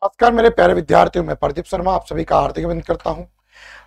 नमस्कार मेरे प्यारे विद्यार्थियों, मैं प्रदीप शर्मा आप सभी का हार्दिक अभिनंदन करता हूं।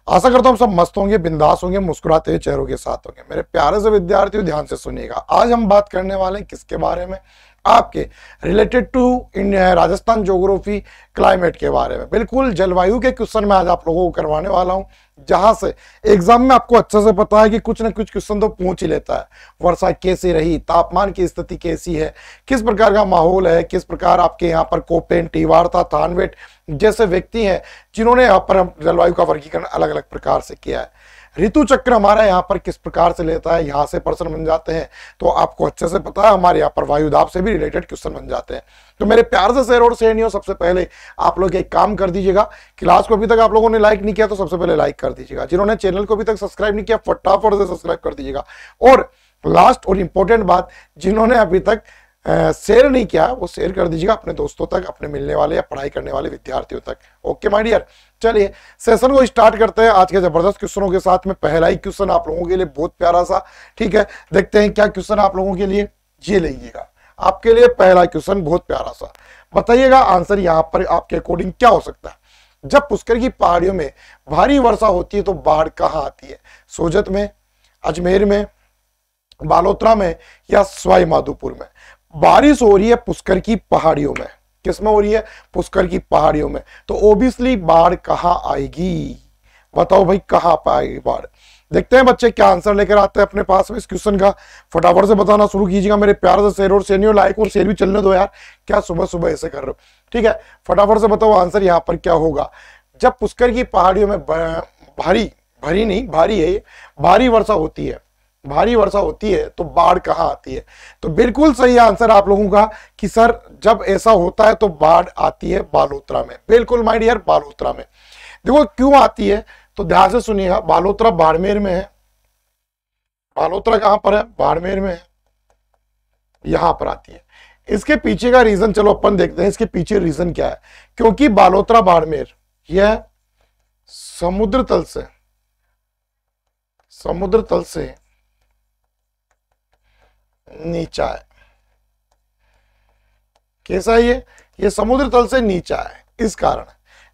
आशा करता हूं सब मस्त होंगे, बिंदास होंगे, मुस्कुराते हुए चेहरों के साथ होंगे। मेरे प्यारे से विद्यार्थियों ध्यान से सुनिएगा। आज हम बात करने वाले हैं किसके बारे में? आपके related to India Rajasthan geography climate के बारे में। बिल्कुल जलवायु के क्वेश्चन मैं आज आप लोगों को करवाने वाला हूं, जहां से एग्जाम में आपको अच्छे से पता है कि कुछ ना कुछ क्वेश्चन तो पूछ ही लेता है। वर्षा कैसी रही, तापमान की स्थिति कैसी है, किस प्रकार का माहौल है, किस प्रकार आपके यहाँ पर कोपेन, टीवार्ता, थानवेट जैसे व्यक्ति हैं जिन्होंने यहाँ पर जलवायु का वर्गीकरण अलग अलग प्रकार से किया है। ऋतु चक्र हमारा यहाँ पर किस प्रकार से लेता है, यहाँ से प्रश्न बन जाते हैं। तो आपको अच्छे से पता है हमारे यहाँ पर वायुदाब से भी रिलेटेड क्वेश्चन बन जाते हैं। तो मेरे प्यार से शेर और शेरनियों, सबसे पहले आप लोग एक काम कर दीजिएगा। क्लास को अभी तक आप लोगों ने लाइक नहीं किया तो सबसे पहले लाइक कर दीजिएगा। जिन्होंने चैनल को अभी तक सब्सक्राइब नहीं किया फटाफट से सब्सक्राइब कर दीजिएगा। और लास्ट और इंपॉर्टेंट बात, जिन्होंने अभी तक शेयर नहीं किया वो शेयर कर दीजिएगा अपने दोस्तों तक, अपने मिलने वाले या पढ़ाई करने वाले विद्यार्थियों तक। ओके माय डियर, चलिए सेशन को स्टार्ट करते हैं आज के जबरदस्त क्वेश्चनों के साथ में। पहला ही क्वेश्चन आप लोगों के लिए बहुत प्यारा सा, ठीक है, देखते हैं क्या क्वेश्चन आप लोगों के लिए। ये लीजिएगा आपके लिए पहला क्वेश्चन, बहुत प्यारा सा। बताइएगा आंसर यहाँ पर आपके अकॉर्डिंग क्या हो सकता है। जब पुष्कर की पहाड़ियों में भारी वर्षा होती है तो बाढ़ कहाँ आती है? सोजत में, अजमेर में, बालोतरा में या सवाई माधोपुर में? बारिश हो रही है पुष्कर की पहाड़ियों में। किसमें हो रही है? पुष्कर की पहाड़ियों में। तो ओबियसली बाढ़ कहां आएगी? बताओ भाई कहां पाएगी बाढ़? देखते हैं बच्चे क्या आंसर लेकर आते हैं अपने पास में इस क्वेश्चन का। फटाफट से बताना शुरू कीजिएगा मेरे प्यार से शेर और शेरनियों। लाइक और शेयर भी चलने दो यार, क्या सुबह सुबह ऐसे कर रहे हो? ठीक है, फटाफट से बताओ आंसर यहाँ पर क्या होगा। जब पुष्कर की पहाड़ियों में भारी वर्षा होती है, भारी वर्षा होती है तो बाढ़ कहां आती है? तो बिल्कुल सही आंसर आप लोगों का कि सर जब ऐसा होता है तो बाढ़ आती है बालोतरा में। बिल्कुल माय डियर, बालोतरा में। देखो क्यों आती है तो ध्यान से सुनिएगा। बालोतरा बाड़मेर में है। बालोतरा कहां पर है? बाड़मेर में है, यहां पर आती है। इसके पीछे का रीजन चलो अपन देखते हैं, इसके पीछे रीजन क्या है। क्योंकि बालोतरा बाड़मेर यह समुद्र तल से नीचा है। कैसा है ये समुद्र तल से नीचा है। इस कारण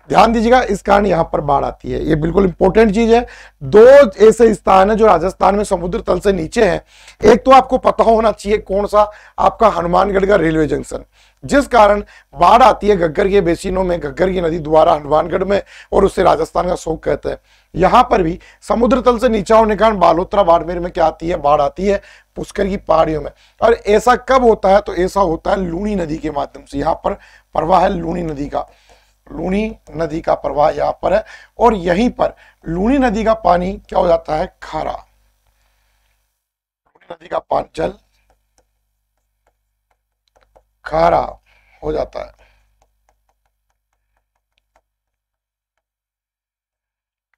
ध्यान दीजिएगा, इस कारण यहां पर बाढ़ आती है। ये बिल्कुल इंपॉर्टेंट चीज है। दो ऐसे स्थान है जो राजस्थान में समुद्र तल से नीचे हैं। एक तो आपको पता होना चाहिए कौन सा, आपका हनुमानगढ़ का रेलवे जंक्शन, जिस कारण बाढ़ आती है घग्गर के बेसिनों में, घग्गर की नदी द्वारा हनुमानगढ़ में, और उससे राजस्थान का शोक कहते हैं। यहां पर भी समुद्र तल से नीचा होने के कारण बालोतरा बाड़मेर में क्या आती है? बाढ़ आती है पुष्कर की पहाड़ियों में। और ऐसा कब होता है? तो ऐसा होता है लूनी नदी के माध्यम से। यहाँ पर प्रवाह है लूनी नदी का प्रवाह यहाँ पर है, और यहीं पर लूनी नदी का पानी क्या हो जाता है? खारा। लूनी नदी का पानी जल खारा हो जाता है।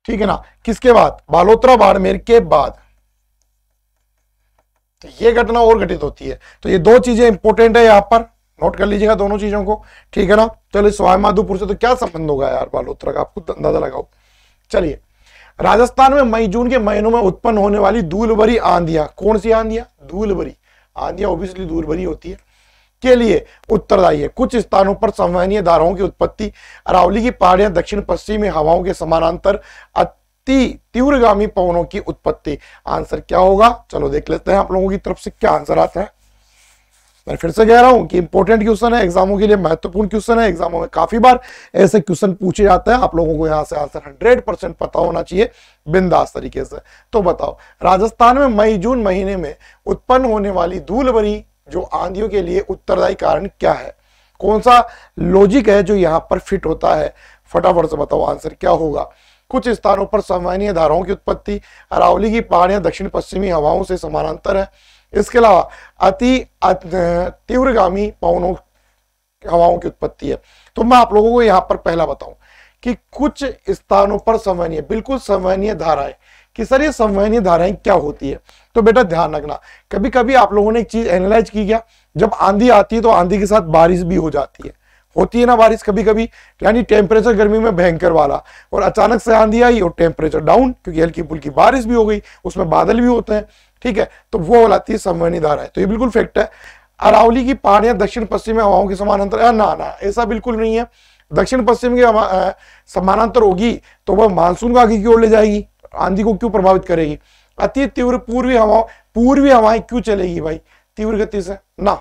ठीक है ना? किसके बाद? बालोतरा बाड़मेर के बाद। तो ये घटना और घटित होती है। तो ये दो चीजें इंपॉर्टेंट है, यहां पर नोट कर लीजिएगा दोनों चीजों को, ठीक है ना? चलिए सवाई माधोपुर से तो क्या संबंध होगा यार बालोतरा का, आपको अंदाजा लगाओ। चलिए, राजस्थान में मई जून के महीनों में उत्पन्न होने वाली धूल भरी आंधियां, कौन सी आंधियां? धूल भरी आंधियां, ओबियसली धूल भरी होती है, के लिए उत्तरदायी है। कुछ स्थानों पर संवहनीय धाराओं की उत्पत्ति, अरावली की पहाड़ियां, दक्षिण पश्चिमी हवाओं के समानांतर अति तीव्रगामी पवनों की उत्पत्ति। आंसर क्या होगा? चलो देख लेते हैं आप लोगों की तरफ से क्या आंसर आता है। मैं फिर से कह रहा हूं कि इंपॉर्टेंट क्वेश्चन है, एग्जामों के लिए महत्वपूर्ण क्वेश्चन है। एग्जामों में काफी बार ऐसे क्वेश्चन पूछे जाते हैं। आप लोगों को यहां से आंसर 100% पता होना चाहिए बिंदास तरीके से। तो बताओ, राजस्थान में मई जून महीने में उत्पन्न होने वाली धूल भरी जो आंधियों के लिए उत्तरदायी कारण क्या है? कौन सा लॉजिक है जो यहां पर फिट होता है? फटाफट से बताओ आंसर क्या होगा। कुछ स्थानों पर संवहनीय धाराओं की उत्पत्ति, अरावली की पहाड़ियां दक्षिण पश्चिमी हवाओं से समानांतर है। इसके अलावा अति तीव्रगामी पवनों हवाओं की उत्पत्ति है। तो मैं आप लोगों को यहां पर पहला बताऊं कि कुछ स्थानों पर संवहनीय, बिल्कुल संवहनीय धाराएं, कि सर ये संवहनीय धाराएं क्या होती है? तो बेटा ध्यान रखना, कभी कभी आप लोगों ने एक चीज एनालाइज की क्या? जब आंधी आती है तो आंधी के साथ बारिश भी हो जाती है, होती है ना बारिश कभी कभी, यानी टेम्परेचर गर्मी में भयंकर वाला, और अचानक से आंधी आई और टेम्परेचर डाउन, क्योंकि हल्की फुल्की बारिश भी हो गई, उसमें बादल भी होते हैं। ठीक है, तो वो कहलाती है संवहनी धारा है। तो ये बिल्कुल फैक्ट है। अरावली की पहाड़ियां दक्षिण पश्चिमी हवाओं के समानांतर, ना ना ऐसा बिल्कुल नहीं है। दक्षिण पश्चिम की समानांतर होगी तो वह मानसून को आगे की ओर ले जाएगी, आंधी को क्यों प्रभावित करेगी। अति तीव्र पूर्वी हवाएं क्यों चलेगी भाई, तीव्र गति से ना,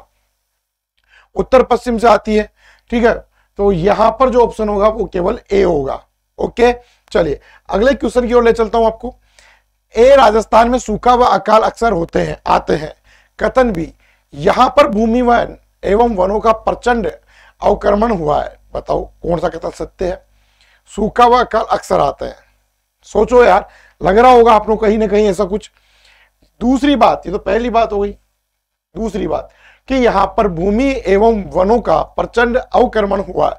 उत्तर पश्चिम से आती है, ठीक है। तो यहां पर जो ऑप्शन होगा वो केवल ए होगा। ओके, चलिए अगले क्वेश्चन की ओर ले चलता हूं आपको। ए, राजस्थान में सूखा व अकाल अक्सर आते हैं। कथन बी, यहां पर भूमि वन एवं वनों का प्रचंड अवक्रमण हुआ है। बताओ कौन सा कथन सत्य है। सूखा व अकाल अक्सर आते हैं, सोचो यार, लग रहा होगा आप लोग कहीं ना कहीं ऐसा कुछ। दूसरी बात, ये तो पहली बात हो गई। दूसरी बात कि यहां पर भूमि एवं वनों का प्रचंड अवक्रमण हुआ है।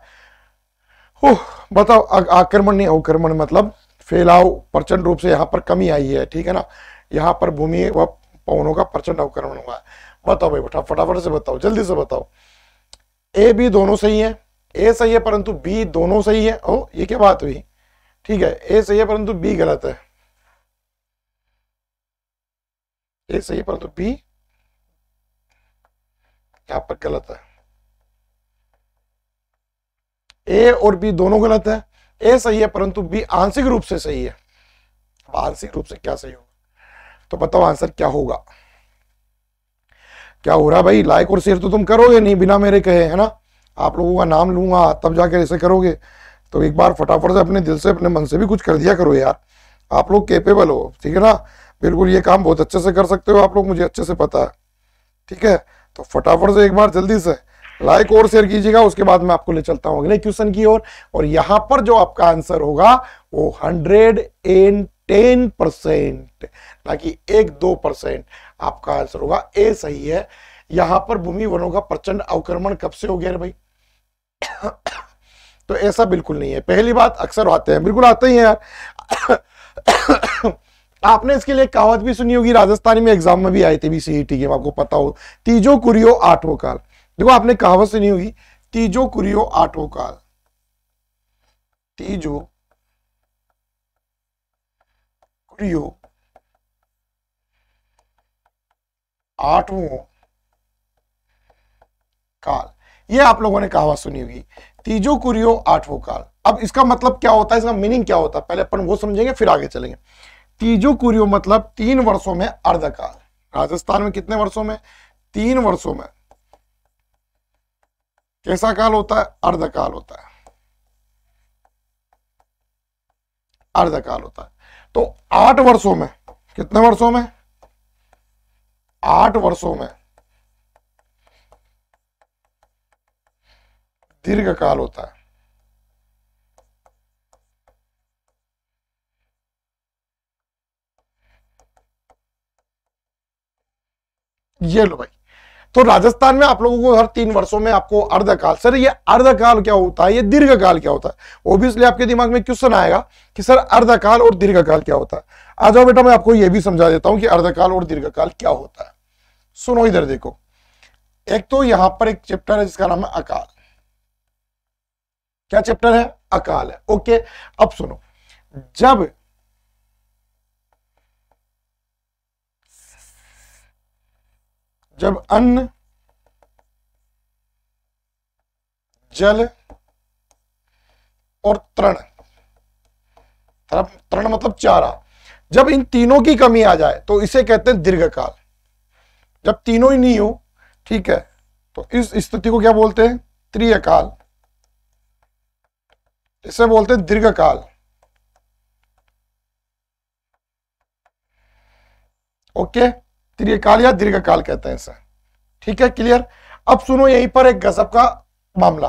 बताओ, आक्रमण नहीं, अवक्रमण मतलब फैलाव, प्रचंड रूप से यहां पर कमी आई है, ठीक है ना। यहां पर भूमि व वनों का प्रचंड अवक्रमण हुआ है। बताओ भाई, फटाफट से बताओ, जल्दी से बताओ। ए बी दोनों सही है, ए सही है परंतु बी दोनों सही है। ओ, ये क्या बात हुई, ठीक है, ए सही है परंतु बी गलत है। ए सही है परंतु बी यहां पर गलत है। ए और बी दोनों गलत है। ए सही है परंतु बी आंशिक रूप से सही है। आंशिक रूप से क्या सही होगा, तो बताओ आंसर क्या होगा। क्या हो रहा है भाई, लाइक और शेयर तो तुम करोगे नहीं बिना मेरे कहे, है ना। आप लोगों का नाम लूंगा तब जाकर ऐसे करोगे, तो एक बार फटाफट से अपने दिल से अपने मन से भी कुछ कर दिया करो यार। आप लोग कैपेबल हो, ठीक है ना, बिल्कुल ये काम बहुत अच्छे से कर सकते हो आप लोग, मुझे अच्छे से पता है, ठीक है। तो फटाफट से एक बार जल्दी से लाइक और शेयर कीजिएगा। उसके बाद मैं आपको ले चलता हूं अगले क्वेश्चन की ओर, और यहां पर जो आपका आंसर होगा वो 110%, ना कि 1-2% आपका आंसर होगा। ए सही है। यहां पर भूमि वनों का प्रचंड अवक्रमण कब से हो गया भाई तो ऐसा बिल्कुल नहीं है। पहली बात, अक्सर आते हैं, बिल्कुल आते ही हैं यार। आपने इसके लिए कहावत भी सुनी होगी, राजस्थानी में एग्जाम में भी आई थी, सीईटी के, आपको पता हो, तीजो कुरियो आठों काल। देखो आपने कहावत सुनी होगी, तीजो कुरियो आठों काल। तीजो कुरियो आठवों काल, ये आप लोगों ने कहावत सुनी होगी, तीजो कुरियो आठवों काल। अब इसका मतलब क्या होता है, इसका मीनिंग क्या होता है, पहले अपन वो समझेंगे फिर आगे चलेंगे। तीजो कुरियो मतलब 3 वर्षों में अर्धकाल। राजस्थान में कितने वर्षों में, 3 वर्षों में कैसा काल होता है, अर्धकाल होता है, अर्धकाल होता है। तो 8 वर्षों में, कितने वर्षों में, 8 वर्षों में दीर्घकाल होता है। ये लो भाई, तो राजस्थान में आप लोगों को हर 3 वर्षों में आपको अर्धकाल, सर ये अर्धकाल क्या होता है, ये दीर्घकाल क्या होता है, ऑब्वियसली आपके दिमाग में क्वेश्चन आएगा कि सर अर्धकाल और दीर्घकाल क्या होता है। आ जाओ बेटा, मैं आपको ये भी समझा देता हूं कि अर्धकाल और दीर्घकाल क्या होता है। सुनो इधर देखो, एक तो यहां पर एक चैप्टर है जिसका नाम है अकाल। क्या चैप्टर है, अकाल है। ओके, अब सुनो, जब अन्न, जल और तृण, तृण मतलब चारा, जब इन तीनों की कमी आ जाए तो इसे कहते हैं दीर्घकाल। जब तीनों ही नहीं हो, ठीक है, तो इस स्थिति को क्या बोलते हैं, त्रिकाल, इसे बोलते हैं दीर्घकाल। ओके, त्रिकाल या दीर्घकाल कहते हैं इसे, ठीक है, क्लियर। अब सुनो यहीं पर एक गजब का मामला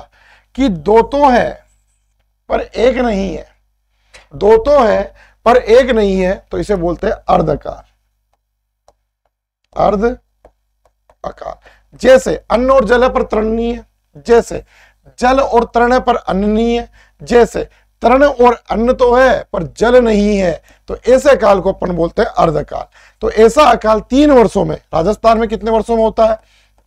कि दो तो है पर एक नहीं है, दो तो है पर एक नहीं है, तो इसे बोलते हैं अर्धकाल, अर्धकाल। जैसे अन्न और जल है पर तृण नहीं है, जैसे जल और तृण है पर अन्न नहीं है, जैसे तृण और अन्न तो है पर जल नहीं है, तो ऐसे काल को अपन बोलते हैं अर्धकाल। तो ऐसा अकाल 3 वर्षों में, राजस्थान में कितने वर्षों में होता है,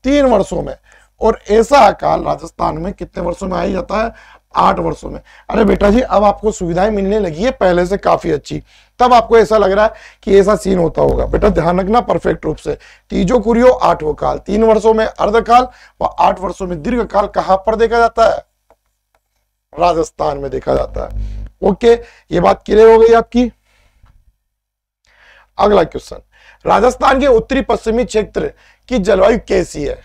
3 वर्षों में, और ऐसा अकाल राजस्थान में कितने वर्षों में आ ही जाता है, 8 वर्षों में। अरे बेटा जी, अब आपको सुविधाएं मिलने लगी है पहले से काफी अच्छी, तब आपको ऐसा लग रहा है कि ऐसा सीन होता होगा। बेटा ध्यान रखना परफेक्ट रूप से, तीजो कुरियो आठवों काल, 3 वर्षों में अर्धकाल व 8 वर्षों में दीर्घकाल कहां पर देखा जाता है, राजस्थान में देखा जाता है। ओके, ये बात क्लियर हो गई आपकी। अगला क्वेश्चन, राजस्थान के उत्तरी पश्चिमी क्षेत्र की जलवायु कैसी है?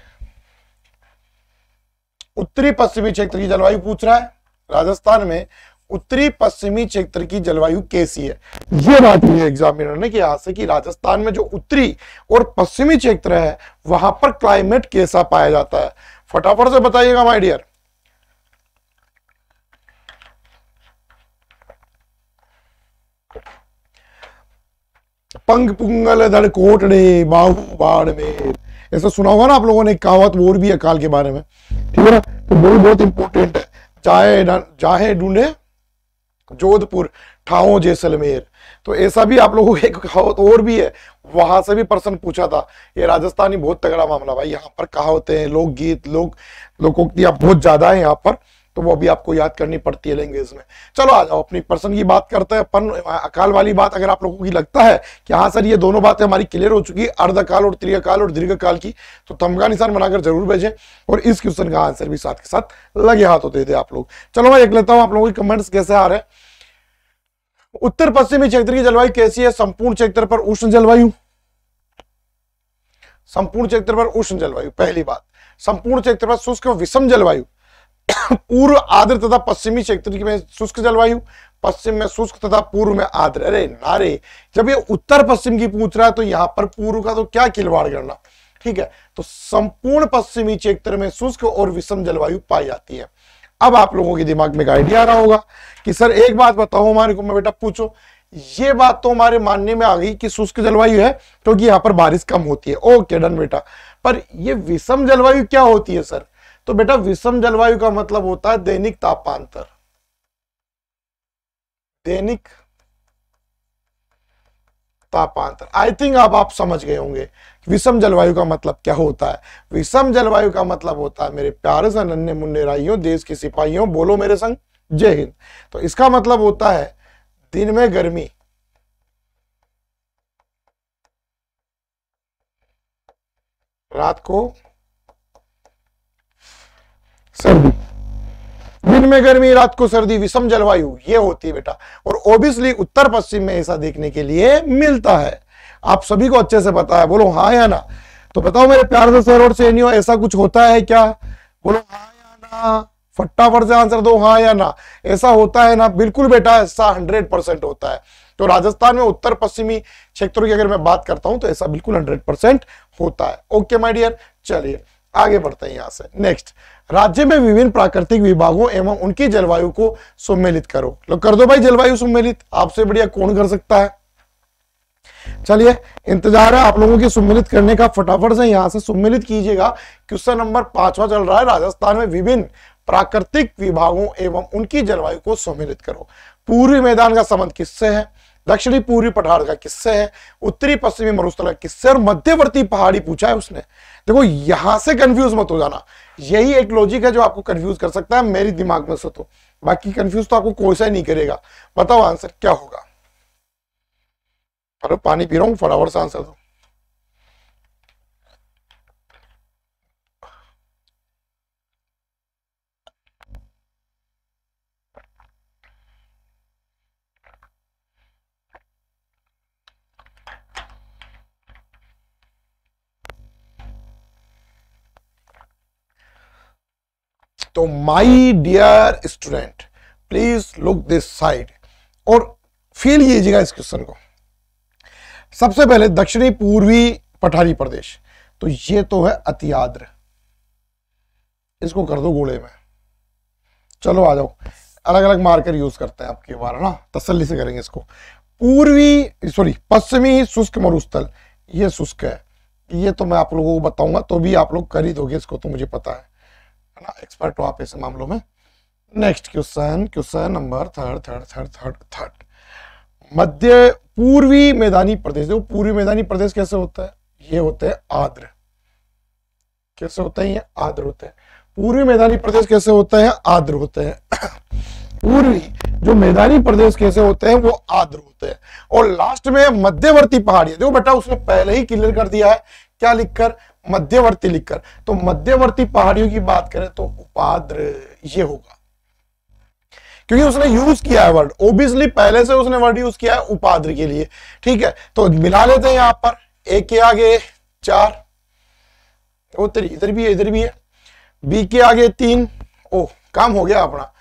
उत्तरी पश्चिमी क्षेत्र की जलवायु पूछ रहा है। राजस्थान में उत्तरी पश्चिमी क्षेत्र की जलवायु कैसी है? ये बात हुई है एग्जामिनर ने कि यहां से कि राजस्थान में जो उत्तरी और पश्चिमी क्षेत्र है वहां पर क्लाइमेट कैसा पाया जाता है? फटाफट से बताइएगा माय डियर। पंग पुंगल धड़ कोटड़े बाहु बाड़मेर, ऐसा सुना होगा ना आप लोगों ने, कहावत वो और भी है काल के बारे में, ठीक है ना? तो वो भी बहुत इंपॉर्टेंट है। चाहे ढूंढे जोधपुर ठाओ जैसलमेर, तो ऐसा भी आप लोगों को एक कहावत और भी है, वहां से भी प्रश्न पूछा था। ये राजस्थानी बहुत तगड़ा मामला भाई, यहाँ पर कहावतें, लोकगीत, लोकोक्तियां बहुत ज्यादा है यहाँ पर, तो वो भी आपको याद करनी पड़ती है लैंग्वेज में। चलो आ जाओ अपनी प्रश्न की बात करते हैं अपन। अकाल वाली बात अगर आप लोगों की लगता है कि हाँ सर ये दोनों बातें हमारी क्लियर हो चुकी है, अर्धकाल और त्रिकाल और दीर्घकाल की, तो थंब का निशान बनाकर जरूर भेजें और इस क्वेश्चन का आंसर भी साथ के साथ लगे हाथों दे दे आप लोग। चलो मैं देख लेता हूं आप लोगों के कमेंट्स कैसे आ रहे हैं। उत्तर पश्चिमी क्षेत्र की जलवायु कैसी है? संपूर्ण क्षेत्र पर उष्ण जलवायु, संपूर्ण क्षेत्र पर उष्ण जलवायु, पहली बात। संपूर्ण क्षेत्र पर शुष्क विषम जलवायु, पूर्व आर्द्र तथा पश्चिमी क्षेत्र में शुष्क जलवायु, पश्चिम में शुष्क तथा पूर्व में आर्द्र। अरे नारे, जब ये उत्तर पश्चिम की पूछ रहा है तो यहां पर पूर्व का तो क्या खिलवाड़ करना, ठीक है? तो संपूर्ण पश्चिमी क्षेत्र में शुष्क और विषम जलवायु पाई जाती है। अब आप लोगों के दिमाग में एक आइडिया आ रहा होगा कि सर एक बात बताओ हमारे को, मैं बेटा पूछो, ये बात तो हमारे मानने में आ गई कि शुष्क जलवायु है क्योंकि यहाँ पर बारिश कम होती है। ओके डन बेटा, पर ये विषम जलवायु क्या होती है सर? तो बेटा विषम जलवायु का मतलब होता है दैनिक तापांतर, दैनिक तापांतर। आई थिंक आप समझ गए होंगे विषम जलवायु का मतलब क्या होता है। विषम जलवायु का मतलब होता है मेरे प्यारे से नन्हे मुन्ने राइयों, देश के सिपाहियों, बोलो मेरे संग जय हिंद। तो इसका मतलब होता है दिन में गर्मी, रात को सर्दी, दिन में गर्मी रात को सर्दी, विषम जलवायु ये होती है बेटा। और ओबियसली उत्तर पश्चिम में ऐसा देखने के लिए मिलता है, आप सभी को अच्छे से पता है, बोलो हाँ या ना। तो बताओ मेरे प्यार से सर और सहेलियों, ऐसा कुछ होता है क्या? बोलो हाँ या ना, फटाफट से आंसर दो हाँ या ना। ऐसा होता है ना? बिल्कुल बेटा, ऐसा 100% होता है। तो राजस्थान में उत्तर पश्चिमी क्षेत्रों की अगर मैं बात करता हूं तो ऐसा बिल्कुल 100% होता है। ओके माय डियर, चलिए आगे बढ़ते हैं यहां से। नेक्स्ट, राज्य में विभिन्न प्राकृतिक विभागों एवं उनकी जलवायु को सम्मिलित करो। लो कर दो भाई जलवायु सम्मिलित, आपसे बढ़िया कौन कर सकता है? चलिए इंतजार है आप लोगों की सम्मिलित करने का, फटाफट से यहां से सम्मिलित कीजिएगा। क्वेश्चन नंबर 5वां चल रहा है, राजस्थान में विभिन्न प्राकृतिक विभागों एवं उनकी जलवायु को सम्मिलित करो। पूर्वी मैदान का संबंध किससे है? दक्षिणी पूर्वी पठार का किससे है? उत्तरी पश्चिमी मरुस्थल का किससे? और मध्यवर्ती पहाड़ी पूछा है उसने। देखो यहां से कंफ्यूज मत हो जाना, यही एक लॉजिक है जो आपको कंफ्यूज कर सकता है मेरी दिमाग में से, तो बाकी कंफ्यूज तो आपको कोई सा नहीं करेगा। बताओ आंसर क्या होगा? अरे पानी पी रहा हूं, फटाफट से आंसर दो। तो my dear student please look this side और फील कीजिएगा इस क्वेश्चन को। सबसे पहले दक्षिणी पूर्वी पठारी प्रदेश, तो ये तो है अति आर्द्र, इसको कर दो गोले में। चलो आ जाओ, अलग अलग मार्कर यूज करते हैं आपके बार ना, तसल्ली से करेंगे इसको। पश्चिमी शुष्क मरुस्थल, ये शुष्क है, ये तो मैं आप लोगों को बताऊंगा तो भी आप लोग कर ही दोगे इसको, तो मुझे पता है ना, एक्सपर्ट हो आप ऐसे मामलों में। Next question number third. मध्य पूर्वी मैदानी प्रदेश, देखो पूर्वी मैदानी प्रदेश कैसे होता है? ये होते हैं आर्द्र। कैसे होते हैं? ये आर्द्र होते हैं। पूर्वी मैदानी प्रदेश कैसे होते हैं? आर्द्र होते हैं। पूर्वी जो मैदानी प्रदेश कैसे होते हैं? वो आर्द्र होते हैं। और लास्ट में मध्यवर्ती पहाड़ी, देखो बेटा उसने पहले ही क्लियर कर दिया है, क्या लिखकर? मध्यवर्ती लिखकर। तो मध्यवर्ती पहाड़ियों की बात करें तो उपाद्र ये होगा। क्योंकि उसने यूज किया है वर्ड, ओबियसली पहले से उसने वर्ड यूज किया है उपाद्र के लिए। ठीक है, तो मिला लेते हैं यहां पर, एक के आगे 4, इधर भी है, इधर भी है, बी के आगे 3, ओह काम हो गया अपना।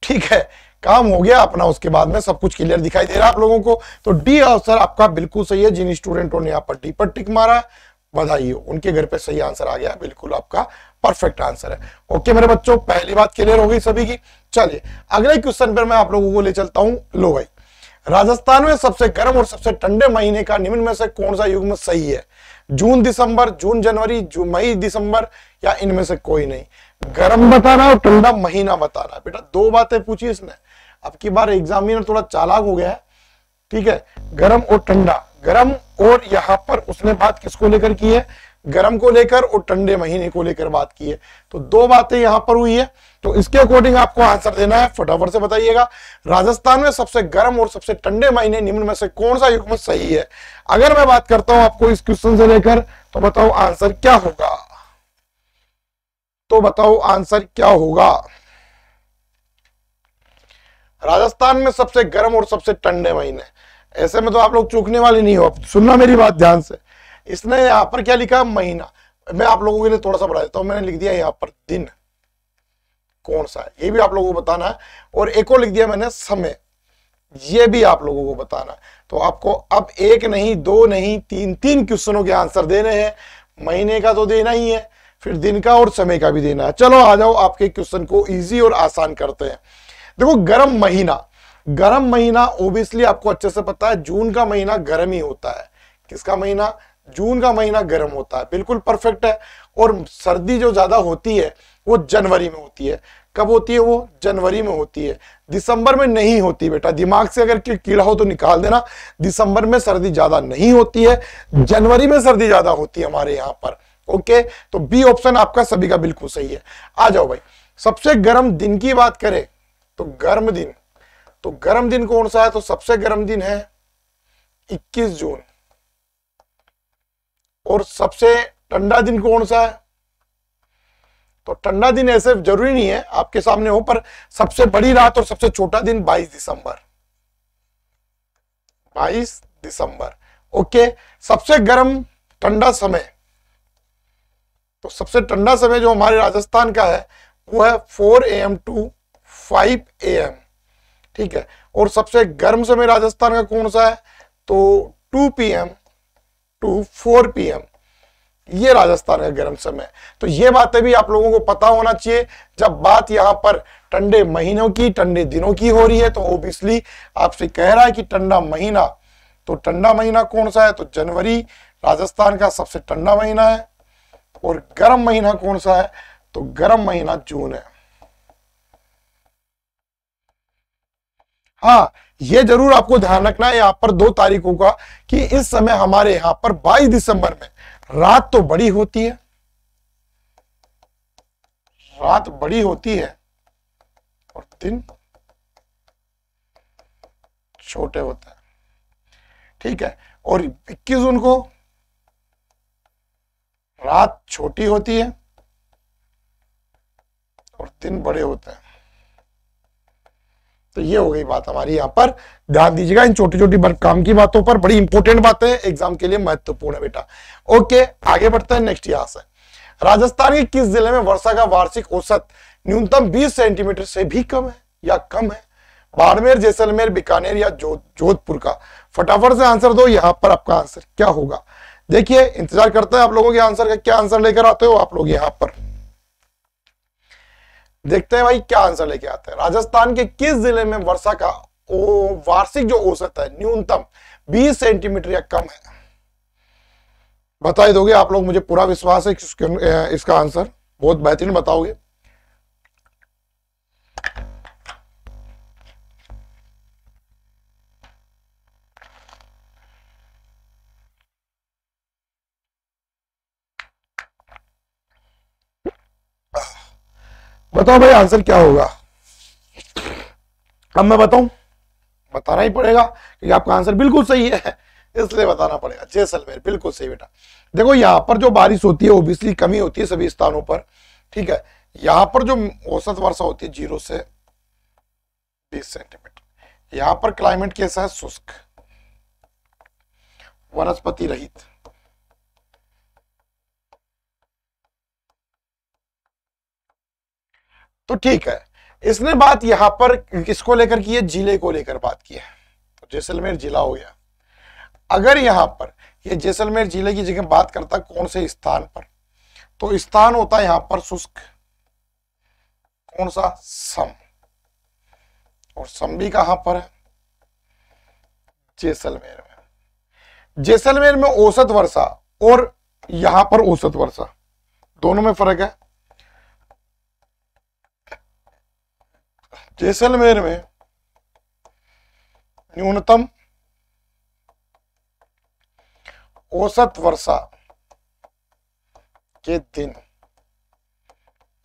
ठीक है, काम हो गया अपना, उसके बाद में सब कुछ क्लियर दिखाई दे रहा है आप लोगों को। तो डी आंसर आपका बिल्कुल सही है। जिन स्टूडेंटों ने यहाँ पर डी पर टिक मारा, बधाई हो, उनके घर पे सही आंसर आ गया, बिल्कुल आपका परफेक्ट आंसर है। ओके मेरे बच्चों, पहली बात क्लियर हो गई सभी की। चलिए अगले क्वेश्चन पर मैं आप लोगों को ले चलता हूं। लो भाई, राजस्थान में सबसे गर्म और सबसे ठंडे महीने का निम्न में से कौन सा युग्म सही है? जून दिसंबर, जून जनवरी, मई दिसंबर, या इनमें से कोई नहीं? गर्म बताना और ठंडा महीना बताना। बेटा 2 बातें पूछी इसने। अब की बार एग्जामिनर थोड़ा चालाक हो गया है। ठीक है, गर्म और ठंडा, गर्म और यहां पर उसने बात किसको लेकर की है? गर्म को लेकर और ठंडे महीने को लेकर बात की है। तो 2 बातें यहां पर हुई है, तो इसके अकॉर्डिंग आपको आंसर देना है। फटाफट से बताइएगा, राजस्थान में सबसे गर्म और सबसे ठंडे महीने निम्न में से कौन सा युग्म सही है? अगर मैं बात करता हूं आपको इस क्वेश्चन से लेकर, तो बताओ आंसर क्या होगा? तो बताओ आंसर क्या होगा? राजस्थान में सबसे गर्म और सबसे ठंडे महीने, ऐसे में तो आप लोग चूकने वाले नहीं हो। अब सुनना मेरी बात ध्यान से। इसने यहां पर क्या लिखा? महीना। मैं आप लोगों के लिए थोड़ा सा बढ़ा देता हूं। मैंने लिख दिया यहां पर दिन कौन सा है, ये भी आप लोगों को बताना है। और एक और लिख दिया मैंने समय, ये भी आप लोगों को बताना है। तो आपको अब 1 नहीं, 2 नहीं, 3 क्वेश्चनों के आंसर देने हैं। महीने का तो देना ही है, फिर दिन का और समय का भी देना है। चलो आ जाओ, आपके क्वेश्चन को इजी और आसान करते हैं। देखो गर्म महीना, गर्म महीना ओबियसली आपको अच्छे से पता है, जून का महीना गर्म ही होता है। किसका महीना? जून का महीना गर्म होता है, बिल्कुल परफेक्ट है। और सर्दी जो ज्यादा होती है वो जनवरी में होती है। कब होती है वो? जनवरी में होती है, दिसंबर में नहीं होती। बेटा दिमाग से अगर कीड़ा हो तो निकाल देना। दिसंबर में सर्दी ज्यादा नहीं होती है, जनवरी में सर्दी ज्यादा होती है हमारे यहाँ पर। ओके, तो बी ऑप्शन आपका सभी का बिल्कुल सही है। आ जाओ भाई, सबसे गर्म दिन की बात करें तो गर्म दिन, तो गर्म दिन कौन सा है? तो सबसे गर्म दिन है 21 जून। और सबसे ठंडा दिन कौन सा है? तो ठंडा दिन ऐसे जरूरी नहीं है आपके सामने हो, पर सबसे बड़ी रात और सबसे छोटा दिन 22 दिसंबर। 22 दिसंबर। ओके, सबसे गर्म ठंडा समय, तो सबसे ठंडा समय जो हमारे राजस्थान का है वो है 4 AM to 5 AM। ठीक है, और सबसे गर्म समय राजस्थान का कौन सा है? तो 2 PM to 4 PM, ये राजस्थान का गर्म समय। तो ये बातें भी आप लोगों को पता होना चाहिए। जब बात यहां पर ठंडे महीनों की, ठंडे दिनों की हो रही है, तो ओबियसली आपसे कह रहा है कि ठंडा महीना, तो ठंडा महीना कौन सा है? तो जनवरी राजस्थान का सबसे ठंडा महीना है। और गर्म महीना कौन सा है? तो गर्म महीना जून है। हाँ, ये जरूर आपको ध्यान रखना है यहाँ पर 2 तारीखों का, कि इस समय हमारे यहाँ पर 22 दिसंबर में रात तो बड़ी होती है, रात बड़ी होती है और दिन छोटे होते हैं। ठीक है, और 21 जून को रात छोटी होती है और दिन बड़े होते हैं। तो ये हो गई बात हमारी। यहां पर ध्यान दीजिएगा इन छोटी छोटी काम की बातों पर, बड़ी इंपॉर्टेंट बातें एग्जाम के लिए महत्वपूर्ण है बेटा। ओके, आगे बढ़ते हैं नेक्स्ट। यहां से राजस्थान के किस जिले में वर्षा का वार्षिक औसत न्यूनतम 20 सेंटीमीटर से भी कम है या कम है? बाड़मेर, जैसलमेर, बीकानेर या जोधपुर का? फटाफट से आंसर दो। यहां पर आपका आंसर क्या होगा? देखिए, इंतजार करते हैं आप लोगों के आंसर का, क्या आंसर लेकर आते हो आप लोग। यहां पर देखते हैं भाई क्या आंसर लेके आते हैं। राजस्थान के किस जिले में वर्षा का वार्षिक जो औसत है न्यूनतम 20 सेंटीमीटर या कम है? बता ही दोगे आप लोग, मुझे पूरा विश्वास है कि इसका आंसर बहुत बेहतरीन बताओगे। बताओ भाई आंसर क्या होगा। अब मैं बताऊं, बताना ही पड़ेगा क्योंकि आपका आंसर बिल्कुल सही है, इसलिए बताना पड़ेगा। जैसलमेर बिल्कुल सही बेटा। देखो यहां पर जो बारिश होती है ओबियसली कमी होती है सभी स्थानों पर। ठीक है, यहां पर जो औसत वर्षा होती है 0 से 20 सेंटीमीटर। यहां पर क्लाइमेट कैसा है? शुष्क, वनस्पति रहित। तो ठीक है, इसने बात यहां पर किसको लेकर की है? जिले को लेकर बात की है। तो जैसलमेर जिला हो गया। अगर यहां पर ये जैसलमेर जिले की जगह बात करता कौन से स्थान पर, तो स्थान होता है यहां पर शुष्क, कौन सा? सम। और सम भी कहां पर है? जैसलमेर में। जैसलमेर में औसत वर्षा और यहां पर औसत वर्षा, दोनों में फर्क है। जैसलमेर में न्यूनतम औसत वर्षा के दिन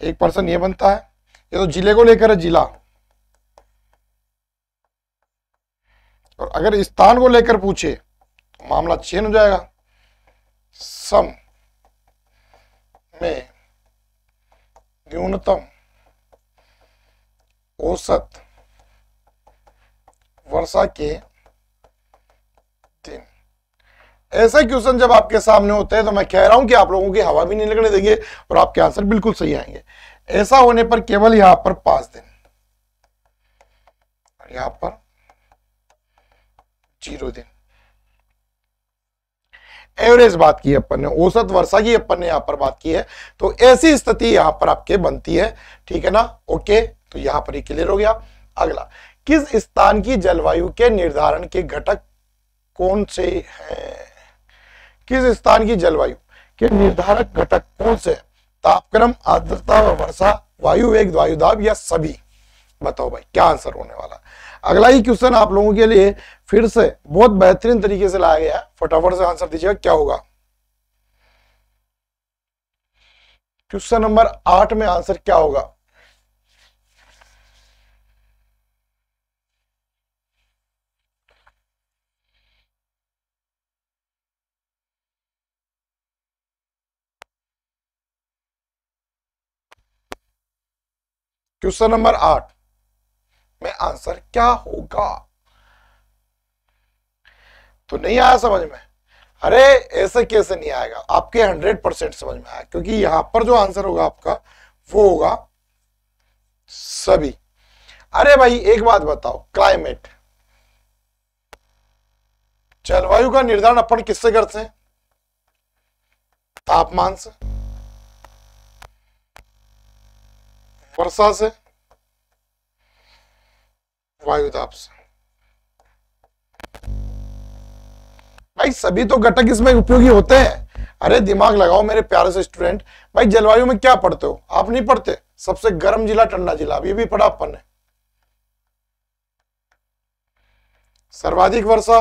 1% ये बनता है। ये तो जिले को लेकर है, जिला। और अगर स्थान को लेकर पूछे तो मामला चेंज हो जाएगा। सम में न्यूनतम औसत वर्षा के दिन। ऐसा क्वेश्चन जब आपके सामने होते हैं तो मैं कह रहा हूं कि आप लोगों की हवा भी नहीं लगने देंगे और आपके आंसर बिल्कुल सही आएंगे। ऐसा होने पर केवल यहां पर 5 दिन और यहां पर 0 दिन। एवरेज बात की अपन ने, औसत वर्षा की अपन ने यहां पर बात की है। तो ऐसी स्थिति यहां पर आपके बनती है, ठीक है ना? ओके, तो यहां पर ही क्लियर हो गया। अगला, किस स्थान की जलवायु के निर्धारण के घटक कौन से हैं? किस स्थान की जलवायु के निर्धारक घटक कौन से? तापक्रम, आर्द्रता व वर्षा, वायु वेग, वायुदाब या सभी? बताओ भाई क्या आंसर होने वाला। अगला ही क्वेश्चन आप लोगों के लिए फिर से बहुत बेहतरीन तरीके से लाया गया है, फटाफट से आंसर दीजिएगा क्या होगा। क्वेश्चन नंबर 8 में आंसर क्या होगा? क्वेश्चन नंबर 8 में आंसर क्या होगा? तो नहीं आया समझ में? अरे ऐसे कैसे नहीं आएगा, आपके 100% समझ में आया, क्योंकि यहां पर जो आंसर होगा आपका वो होगा सभी। अरे भाई एक बात बताओ, क्लाइमेट, जलवायु का निर्धारण अपन किससे करते हैं? तापमान से, वर्षा से, वायुदाब से। भाई सभी तो घटक इसमें उपयोगी होते हैं। अरे दिमाग लगाओ मेरे प्यारे से स्टूडेंट। भाई जलवायु में क्या पढ़ते हो? आप नहीं पढ़ते सबसे गर्म जिला, ठंडा जिला, ये भी पढ़ा अपन ने। सर्वाधिक वर्षा,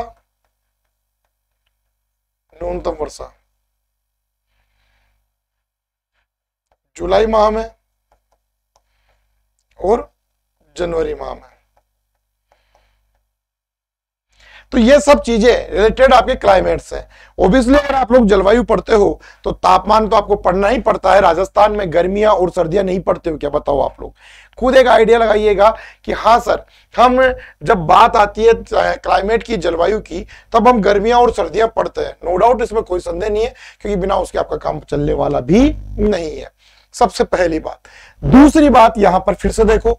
न्यूनतम वर्षा जुलाई माह में और जनवरी माह में। तो ये सब चीजें रिलेटेड आपके क्लाइमेट से। ओब्वियसली अगर आप लोग जलवायु पढ़ते हो तो तापमान तो आपको पढ़ना ही पड़ता है। राजस्थान में गर्मियां और सर्दियां नहीं पढ़ते हो क्या? बताओ आप लोग खुद एक आइडिया लगाइएगा कि हाँ सर, हम जब बात आती है क्लाइमेट की, जलवायु की, तब हम गर्मियां और सर्दियां पढ़ते हैं। नो डाउट, इसमें कोई संदेह नहीं है, क्योंकि बिना उसके आपका काम चलने वाला भी नहीं है। सबसे पहली बात। दूसरी बात, यहां पर फिर से देखो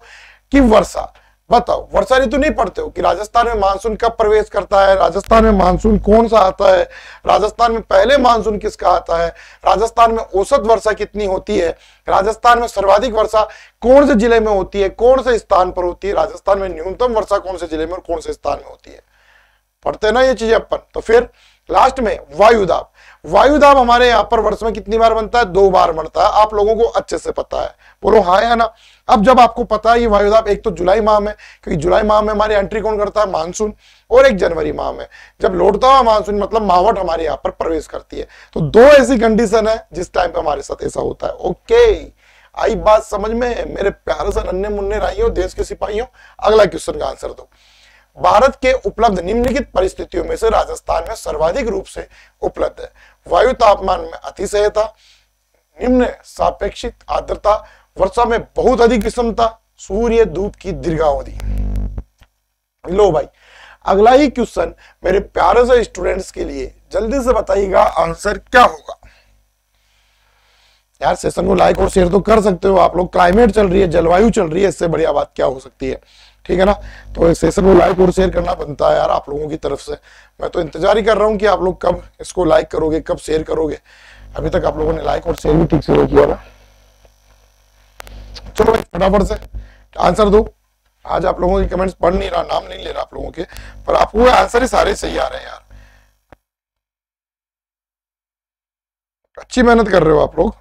कि वर्षा। बताओ वर्षा ऋतु नहीं पढ़ते हो कि राजस्थान में मानसून कब प्रवेश करता है? राजस्थान में मानसून कौन सा आता है? राजस्थान में पहले मानसून किसका आता है? राजस्थान में औसत वर्षा कितनी होती है? राजस्थान में सर्वाधिक वर्षा कौन से जिले में होती है, कौन से स्थान पर होती है? राजस्थान में न्यूनतम वर्षा कौन से जिले में और कौन से स्थान में होती है? पढ़ते ना ये चीजें अपन। तो फिर लास्ट में वायुदाब। वायुदाब हमारे यहाँ पर वर्ष में कितनी बार बनता है? 2 बार बनता है। आप लोगों को अच्छे से पता है, बोलो हाँ या ना। अब जब आपको पता है ये वायुदाब एक तो जुलाई माह में, क्योंकि जुलाई माह में हमारी एंट्री कौन करता है? मानसून। और एक जनवरी माह में जब लौटता हुआ मानसून, मतलब मावट हमारे यहाँ पर प्रवेश करती है। तो 2 ऐसी कंडीशन है जिस टाइम पे हमारे साथ ऐसा होता है। ओके, आई बात समझ में मेरे प्यारे से नन्हे मुन्ने राइयों, देश के सिपाहियों? अगला क्वेश्चन का आंसर दो। भारत के उपलब्ध निम्नलिखित परिस्थितियों में से राजस्थान में सर्वाधिक रूप से उपलब्ध है? वायु तापमान में अतिशयता, निम्न सापेक्षिक आर्द्रता, वर्षा में बहुत अधिक विषमता, सूर्य धूप की दीर्घावधि। लो भाई, अगला ही क्वेश्चन मेरे प्यारे से स्टूडेंट्स के लिए, जल्दी से बताइएगा आंसर क्या होगा। यार सेशन को लाइक और शेयर तो कर सकते हो आप लोग, क्लाइमेट चल रही है, जलवायु चल रही है, इससे बढ़िया बात क्या हो सकती है, ठीक है ना। तो इस सेशन को लाइक और शेयर करना बनता है यार आप लोगों की तरफ से। मैं तो इंतजार ही कर रहा हूँ कि आप लोग कब इसको लाइक करोगे, कब शेयर करोगे। अभी तक आप लोगों ने लाइक और शेयर भी ठीक से नहीं किया ना। चलो भाई फटाफट से आंसर दो। आज आप लोगों के कमेंट्स पढ़ नहीं रहा, नाम नहीं ले रहा आप लोगों के, पर आपको आंसर ही सारे सही आ रहे हैं यार। अच्छी मेहनत कर रहे हो आप लोग।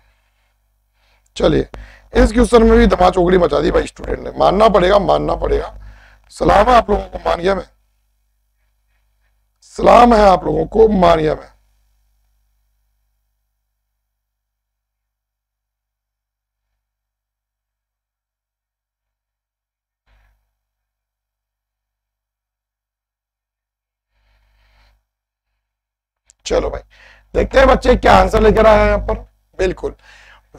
चलिए, इस क्वेश्चन में भी धमा चौकड़ी मचा दी भाई स्टूडेंट ने, मानना पड़ेगा, मानना पड़ेगा। सलाम है आप लोगों को, मान गया मैं, सलाम है आप लोगों को, मान गया मैं। चलो भाई देखते हैं बच्चे क्या आंसर लेकर आए हैं यहाँ पर। बिल्कुल,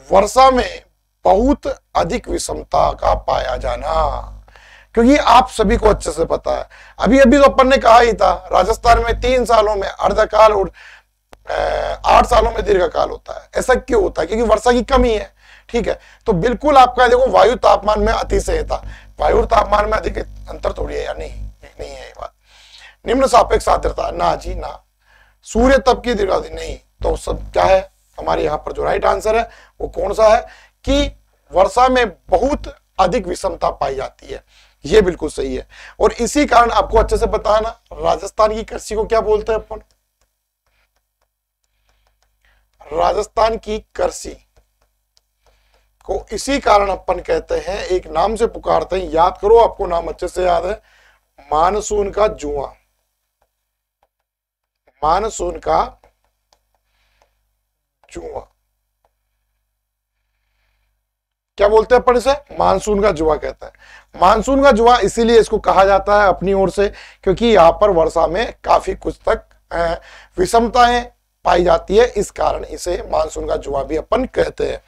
वर्षा में बहुत अधिक विषमता का पाया जाना, क्योंकि आप सभी को अच्छे से पता है, अभी अभी तो अपन ने कहा ही था, राजस्थान में 3 सालों में अर्धकाल और 8 सालों में दीर्घकाल होता है। ऐसा क्यों होता है? क्योंकि वर्षा की कमी है, ठीक है। तो बिल्कुल आपका देखो, वायु तापमान में अतिशयता, वायु तापमान में अधिक अंतर थोड़ी है या नहीं, नहीं है ये बात। निम्न सापेक्ष आर्द्रता, ना जी ना। सूर्य तप की दीर्घावधि, नहीं। तो सब क्या है हमारे यहाँ पर जो राइट आंसर है वो कौन सा है कि वर्षा में बहुत अधिक विषमता पाई जाती है, ये बिल्कुल सही है। और इसी कारण आपको अच्छे से पता है ना, राजस्थान की कृषि को क्या बोलते हैं अपन? राजस्थान की कृषि को इसी कारण अपन कहते हैं, एक नाम से पुकारते हैं, याद करो, आपको नाम अच्छे से याद है, मानसून का जुआ। मानसून का जुआ क्या बोलते हैं अपन इसे? मानसून का जुआ कहते हैं। मानसून का जुआ इसीलिए इसको कहा जाता है अपनी ओर से, क्योंकि यहां पर वर्षा में काफी कुछ तक विषमताएं पाई जाती है, इस कारण इसे मानसून का जुआ भी अपन कहते हैं।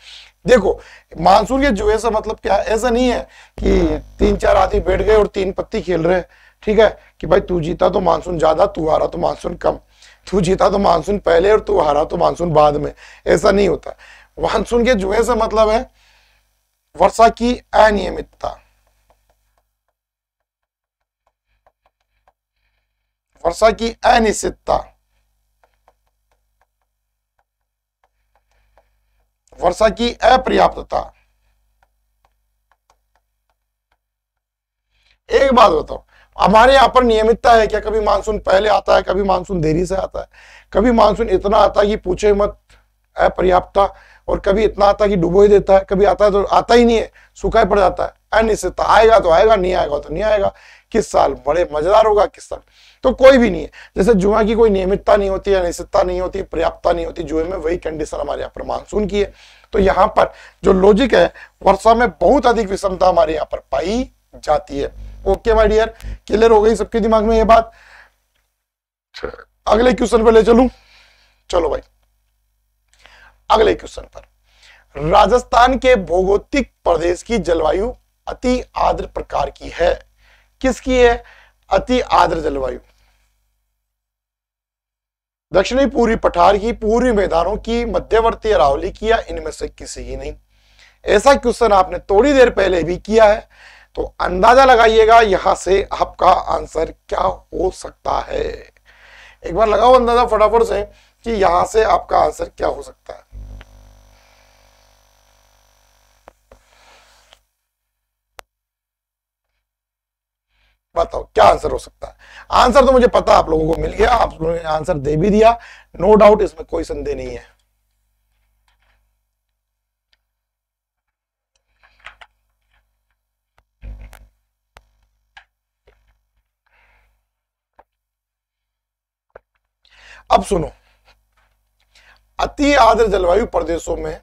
देखो, मानसून के जुए से मतलब क्या है? ऐसा नहीं है कि 3-4 आदमी बैठ गए और 3 पत्ती खेल रहे हैं, ठीक है, कि भाई तू जीता तो मानसून ज्यादा, तू हारा तो मानसून कम, तू जीता तो मानसून पहले और तू हारा तो मानसून बाद में। ऐसा नहीं होता। मानसून के जुए से मतलब है वर्षा की अनियमितता, वर्षा की अनिश्चितता, वर्षा की अपर्याप्तता। एक बात बताओ, हमारे यहाँ पर नियमितता है क्या? कभी मानसून पहले आता है, कभी मानसून देरी से आता है, कभी मानसून इतना आता है कि पूछे मत, अपर्याप्तता, और कभी इतना आता है कि डुबो ही देता है, कभी आता है तो आता ही नहीं है, सूखा ही पड़ जाता है। अनिश्चितता, आएगा तो आएगा, नहीं आएगा तो नहीं आएगा, किस साल बड़े मजेदार होगा, किस साल तो कोई भी नहीं है। जैसे जुआ की कोई नियमितता नहीं होती, अनिश्चितता नहीं होती, पर्याप्तता नहीं होती, जुए में वही कंडीशन हमारे यहाँ पर मानसून की है। तो यहाँ पर जो लॉजिक है, वर्षा में बहुत अधिक विषमता हमारे यहाँ पर पाई जाती है। ओके माय डियर, क्लियर हो गई सबके दिमाग में ये बात? अगले क्वेश्चन पर ले चलूं। चलो भाई, अगले क्वेश्चन पर, राजस्थान के भौगोलिक प्रदेश की जलवायु अति आर्द्र प्रकार की है। किसकी है? अति आर्द्र जलवायु। दक्षिणी पूर्वी पठार की, पूर्वी मैदानों की, मध्यवर्ती अरावली की, या इनमें से किसी की नहीं। ऐसा क्वेश्चन आपने थोड़ी देर पहले भी किया है, तो अंदाजा लगाइएगा यहां से आपका आंसर क्या हो सकता है। एक बार लगाओ अंदाजा फटाफट से कि यहां से आपका आंसर क्या हो सकता है। बताओ क्या आंसर हो सकता है। आंसर तो मुझे पता आप लोगों को मिल गया, आप लोगों ने आंसर दे भी दिया, नो डाउट, इसमें कोई संदेह नहीं है। अब सुनो, अति आर्द्र जलवायु प्रदेशों में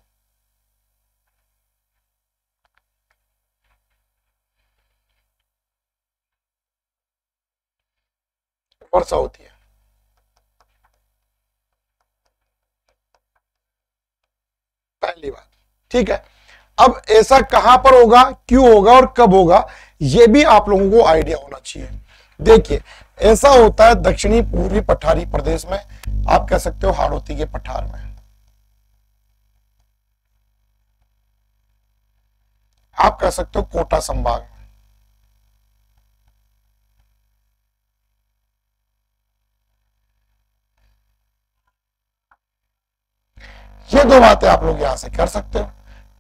वर्षा होती है। पहली बात, ठीक है। अब ऐसा कहां पर होगा, क्यों होगा और कब होगा, यह भी आप लोगों को आइडिया होना चाहिए। देखिए ऐसा होता है दक्षिणी पूर्वी पठारी प्रदेश में, आप कह सकते हो हाड़ौती के पठार में, आप कह सकते हो कोटा संभाग में। ये दो बातें आप लोग यहां से कर सकते हो,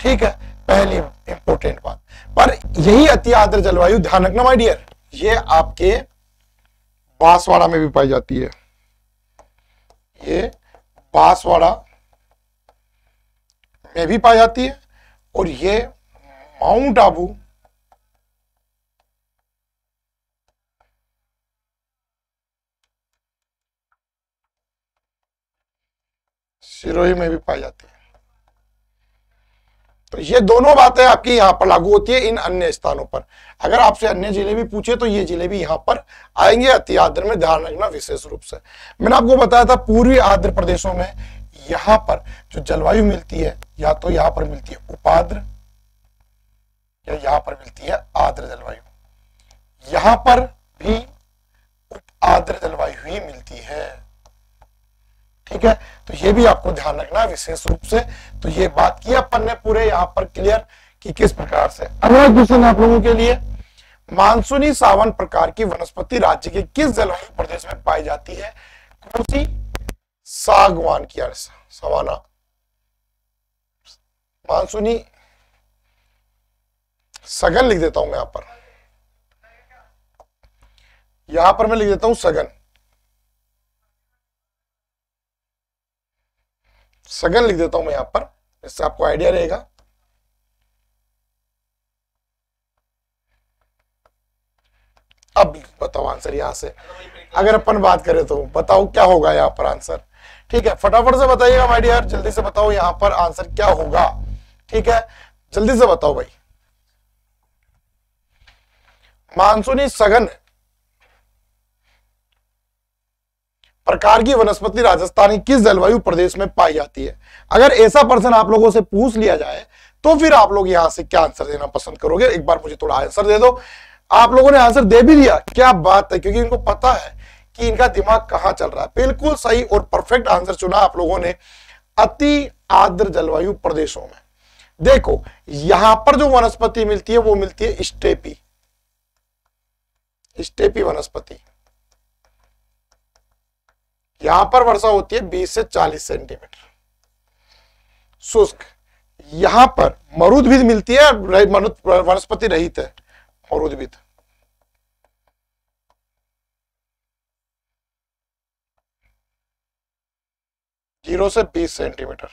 ठीक है। पहली इंपॉर्टेंट बात, पर यही अति आर्द्र जलवायु ध्यान रखना माय डियर, ये आपके बांसवाड़ा में भी पाई जाती है, ये बांसवाड़ा में भी पाई जाती है, और ये माउंट आबू सिरोही में भी पाई जाती है। तो ये दोनों बातें आपकी यहां पर लागू होती है इन अन्य स्थानों पर। अगर आपसे अन्य जिले भी पूछे तो ये जिले भी यहां पर आएंगे अति आर्द्र में, ध्यान रखना विशेष रूप से। मैंने आपको बताया था पूर्वी आर्द्र प्रदेशों में यहां पर जो जलवायु मिलती है, या तो यहां पर मिलती है उपाद्र या यहां पर मिलती है आर्द्र जलवायु। यहां पर भी उप आर्द्र जलवायु ही मिलती है, ठीक है। तो ये भी आपको ध्यान रखना है विशेष रूप से। तो ये बात की अपन ने पूरे यहां पर क्लियर कि किस प्रकार से। अगला क्वेश्चन आप लोगों के लिए, मानसूनी सावन प्रकार की वनस्पति राज्य के किस जलवायु प्रदेश में पाई जाती है? कौन सी? सागवान की सवाना, मानसूनी सघन लिख देता हूं मैं यहां पर मैं लिख देता हूं सघन, सघन लिख देता हूं मैं यहां पर, इससे आपको आइडिया रहेगा। अब बताओ आंसर यहां से, अगर अपन बात करें तो बताओ क्या होगा यहां पर आंसर, ठीक है। फटाफट से बताइएगा माय डियर, जल्दी से बताओ यहां पर आंसर क्या होगा, ठीक है, जल्दी से बताओ भाई। मानसूनी सघन प्रकार की वनस्पति राजस्थान की किस जलवायु प्रदेश में पाई जाती है? अगर ऐसा पर्सन आप लोगों से पूछ लिया जाए तो फिर आप लोग यहां से क्या आंसर देना पसंद करोगे? एक बार मुझे थोड़ा आंसर दे दो। आप लोगों ने आंसर दे भी दिया, क्या बात है, क्योंकि इनको पता है कि इनका दिमाग कहां चल रहा है। बिल्कुल सही और परफेक्ट आंसर चुना आप लोगों ने, अति आर्द्र जलवायु प्रदेशों में। देखो यहां पर जो वनस्पति मिलती है वो मिलती है स्टेपी, स्टेपी वनस्पति। यहां पर वर्षा होती है 20 से 40 सेंटीमीटर, शुष्क। यहां पर मरुद्भिद मिलती है, वनस्पति रहित है मरुद्भिद। जीरो से 20 सेंटीमीटर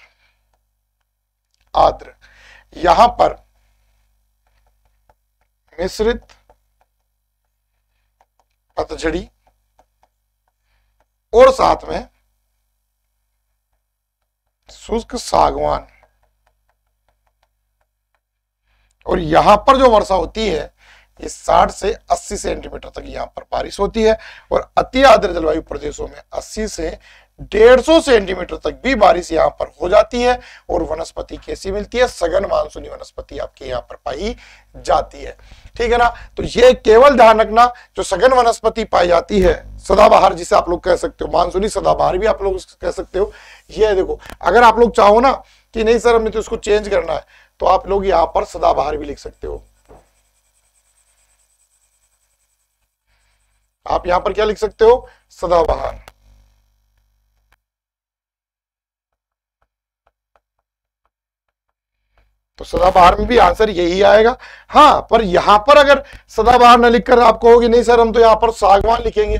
आर्द्र। यहां पर मिश्रित पतझड़ी और साथ में शुष्क सागवान। और यहां पर जो वर्षा होती है ये 60 से 80 सेंटीमीटर तक यहां पर बारिश होती है। और अति आर्द्र जलवायु प्रदेशों में 80 से 150 सेंटीमीटर तक भी बारिश यहां पर हो जाती है। और वनस्पति कैसी मिलती है? सघन मानसूनी वनस्पति आपके यहां पर पाई जाती है, ठीक है ना। तो ये केवल ध्यान रखना, जो सघन वनस्पति पाई जाती है, सदाबहार जिसे आप लोग कह सकते हो, मानसूनी सदाबहार भी आप लोग कह सकते हो। ये देखो, अगर आप लोग चाहो ना कि नहीं सर हमें तो इसको चेंज करना है, तो आप लोग यहां पर सदाबहार भी लिख सकते हो। आप यहां पर क्या लिख सकते हो? सदाबहार। तो सदाबहार में भी आंसर यही आएगा। हाँ, पर यहां पर अगर सदाबहार न लिखकर आप कहोगे नहीं सर हम तो यहां पर सागवान लिखेंगे,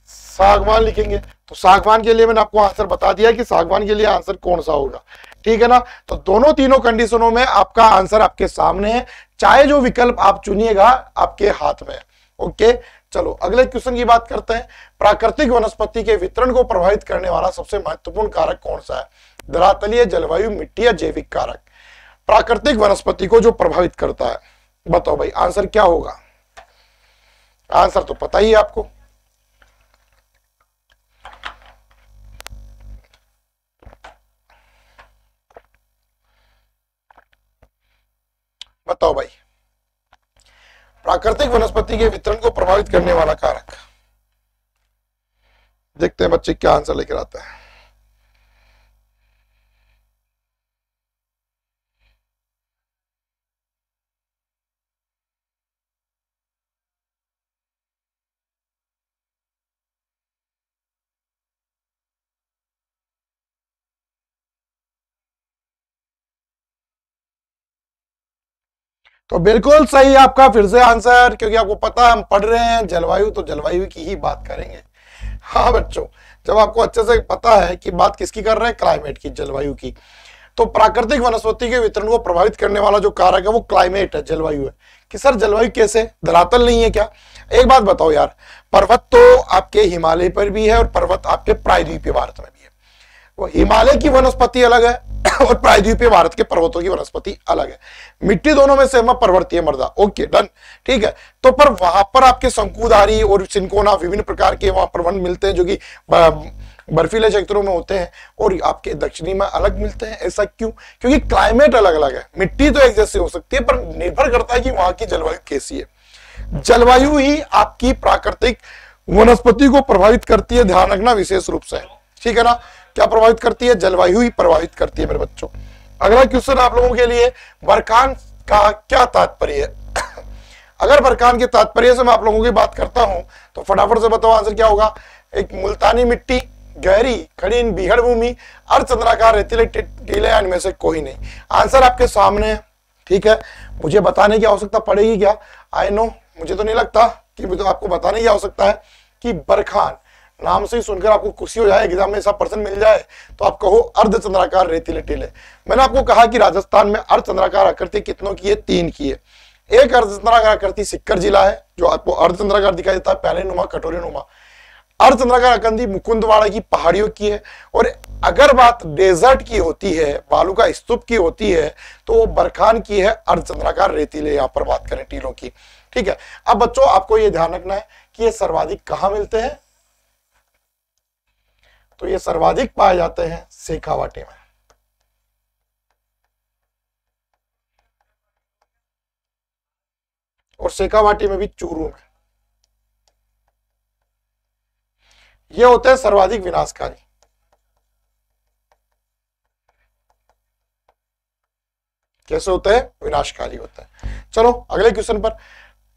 सागवान लिखेंगे, तो सागवान के लिए मैंने आपको आंसर बता दिया कि सागवान के लिए आंसर कौन सा होगा, ठीक है ना। तो दोनों तीनों कंडीशनों में आपका आंसर आपके सामने है, चाहे जो विकल्प आप चुनिएगा आपके हाथ में। ओके, चलो अगले क्वेश्चन की बात करते हैं। प्राकृतिक वनस्पति के वितरण को प्रभावित करने वाला सबसे महत्वपूर्ण कारक कौन सा है? धरातलीय, जलवायु, मिट्टी या जैविक कारक? प्राकृतिक वनस्पति को जो प्रभावित करता है, बताओ भाई आंसर क्या होगा? आंसर तो पता ही है आपको, बताओ भाई। प्राकृतिक वनस्पति के वितरण को प्रभावित करने वाला कारक। देखते हैं बच्चे क्या आंसर लेकर आते हैं। तो बिल्कुल सही आपका फिर से आंसर, क्योंकि आपको पता है हम पढ़ रहे हैं जलवायु, तो जलवायु की ही बात करेंगे। हाँ बच्चों, जब आपको अच्छे से पता है कि बात किसकी कर रहे हैं, क्लाइमेट की, जलवायु की, तो प्राकृतिक वनस्पति के वितरण को प्रभावित करने वाला जो कारक है वो क्लाइमेट है, जलवायु है। कि सर जलवायु कैसे, धरातल नहीं है क्या? एक बात बताओ यार, पर्वत तो आपके हिमालय पर भी है और पर्वत आपके प्रायद्वीपीय भारत में भी है। वो हिमालय की वनस्पति अलग है और प्रायद्वीपीय भारत के पर्वतों की वनस्पति अलग है। मिट्टी दोनों में सेम है, पर्वतीय मृदा, ओके डन, ठीक है। तो पर वहां पर आपके शंकुधारी और सिंकोना विभिन्न प्रकार के वहां पर वन मिलते हैं जो कि बर्फीले क्षेत्रों में होते हैं, और आपके दक्षिणी में अलग मिलते हैं। ऐसा क्यों? क्योंकि क्लाइमेट अलग अलग है। मिट्टी तो एक जैसी हो सकती है, पर निर्भर करता है कि वहां की जलवायु कैसी है। जलवायु ही आपकी प्राकृतिक वनस्पति को प्रभावित करती है, ध्यान रखना विशेष रूप से, ठीक है ना। क्या प्रभावित करती है? जलवायु ही प्रभावित करती है मेरे बच्चों। अगला क्वेश्चन आप लोगों के लिए, बरखान का क्या तात्पर्य है? अगर बरखान के तात्पर्य से मैं आप लोगों की बात करता हूं तो फटाफट से बताओ आंसर क्या होगा। एक मुल्तानी मिट्टी, गहरी खड़ी बीहड़ भूमि, अर्धचंद्राकार रेतीले टीले, इनमें से कोई नहीं। आंसर आपके सामने है, ठीक है। मुझे बताने की आवश्यकता पड़ेगी क्या? आई नो, मुझे तो नहीं लगता कि तो आपको बताने की आवश्यकता है कि बरखान नाम से ही सुनकर आपको खुशी हो जाए, एग्जाम में ऐसा पर्सन मिल जाए तो आप कहो अर्धचंद्राकार रेतीले टीले। मैंने आपको कहा कि राजस्थान में अर्धचंद्राकार आकृति कितनों की है? 3 की है। एक अर्धचंद्राकार आकृति सिक्कर जिला है जो आपको अर्धचंद्राकार दिखाई देता है, पहले नुमा, कटोरे नुमा। अर्धचंद्राकार आकृति मुकुंदवाड़ा की पहाड़ियों की है। और अगर बात डेजर्ट की होती है, बालू का स्तूप की होती है, तो वो बरखान की है, अर्धचंद्राकार रेतीले यहाँ पर बात करें टीलों की, ठीक है। अब बच्चों आपको ये ध्यान रखना है कि ये सर्वाधिक कहां मिलते हैं, तो ये सर्वाधिक पाए जाते हैं शेखावाटी में। और शेखावाटी में भी चूरू में। ये होते हैं सर्वाधिक विनाशकारी। कैसे होते हैं? विनाशकारी होते हैं। चलो अगले क्वेश्चन पर,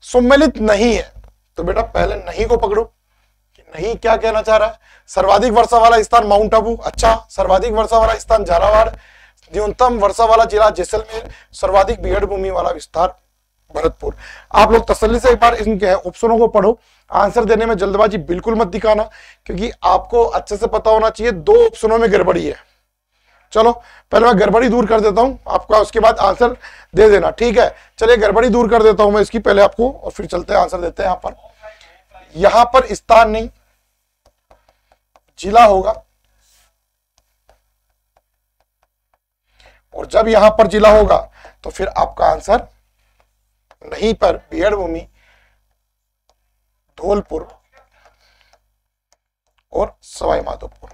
सम्मिलित नहीं है, तो बेटा पहले नहीं को पकड़ो कि नहीं क्या कहना चाह रहा है। सर्वाधिक वर्षा वाला स्थान माउंट आबू, अच्छा। सर्वाधिक वर्षा वाला स्थान झालावाड़, न्यूनतम वर्षा वाला जिला जैसलमेर, सर्वाधिक बीहड़ भूमि वाला विस्तार भरतपुर। आप लोग तसल्ली से एक बार इनके ऑप्शनों को पढ़ो। आंसर देने में जल्दबाजी बिल्कुल मत दिखाना, क्योंकि आपको अच्छे से पता होना चाहिए 2 ऑप्शनों में गड़बड़ी है। चलो पहले मैं गड़बड़ी दूर कर देता हूं आपका, उसके बाद आंसर दे देना, ठीक है। चलिए गड़बड़ी दूर कर देता हूं मैं इसकी पहले आपको, और फिर चलते हैं आंसर देते हैं। यहां पर स्थान नहीं, जिला होगा। और जब यहां पर जिला होगा तो फिर आपका आंसर नहीं पर बीहड़ भूमि, धौलपुर और सवाई माधोपुर।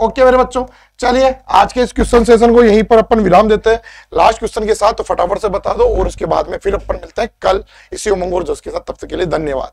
ओके मेरे बच्चों, चलिए आज के इस क्वेश्चन सेशन को यहीं पर अपन विराम देते हैं लास्ट क्वेश्चन के साथ। तो फटाफट से बता दो, और उसके बाद में फिर अपन मिलते हैं कल इसी उमंग और जोश के साथ। तब तक के लिए धन्यवाद।